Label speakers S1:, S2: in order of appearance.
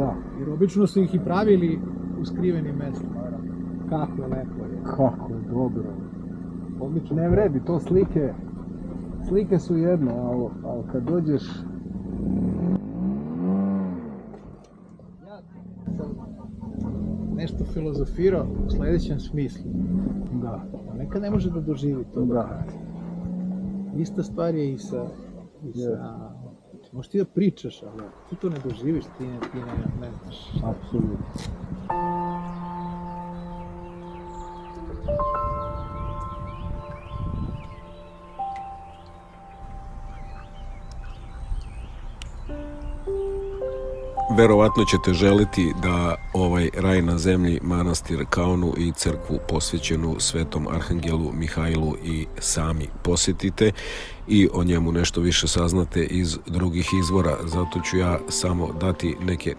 S1: Da.
S2: Jer obično su ih i pravili u skrivenim mestima. Kako je lepo je.
S1: Kako je dobro. Odlično. Ne vredi, to slike su jedno, ali kad dođeš...
S2: Ja sam nešto filozofirao u sledećem smislu.
S1: Da.
S2: Nekad ne može da doživi to.
S1: Da.
S2: Ista stvar je i sa... Možeš ti da pričaš, ali ti to ne doživiš, ti ne znaš.
S1: Apsolutno.
S3: Verovatno ćete želiti da ovaj raj na zemlji, manastir Kaunu i crkvu posvećenu Svetom Arhangelu Mihajlu i sami posjetite i o njemu nešto više saznate iz drugih izvora. Zato ću ja samo dati neke